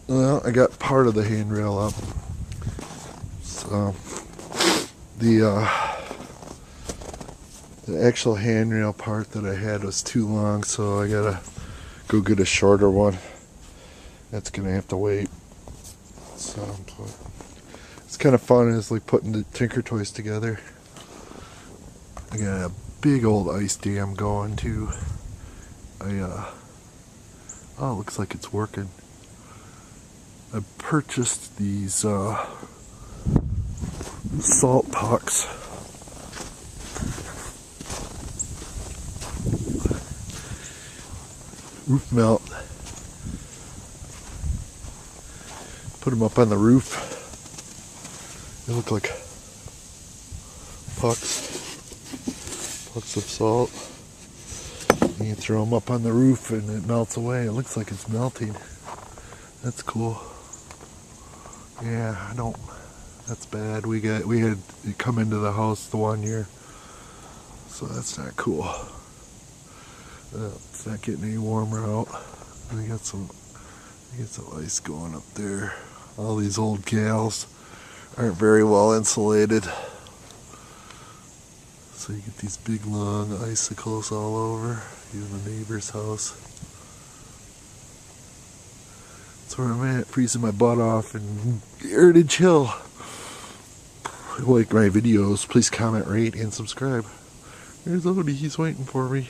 Well, I got part of the handrail up. So the actual handrail part that I had was too long, so I gotta go get a shorter one. That's gonna have to wait. So it's kind of fun. It's like putting the Tinker Toys together. I got a big old ice dam going too. Oh, it looks like it's working. I purchased these salt pucks. Roof melt. Put them up on the roof. They look like pucks of salt. And you throw them up on the roof and it melts away. It looks like it's melting. That's cool. Yeah, that's bad. We had it come into the house the one year, so that's not cool. It's not getting any warmer out. We got some ice going up there. All these old gals aren't very well insulated, so you get these big long icicles all over, even the neighbor's house. That's where I'm at, freezing my butt off and ready to chill. If you like my videos, please comment, rate, and subscribe. There's Odie, he's waiting for me.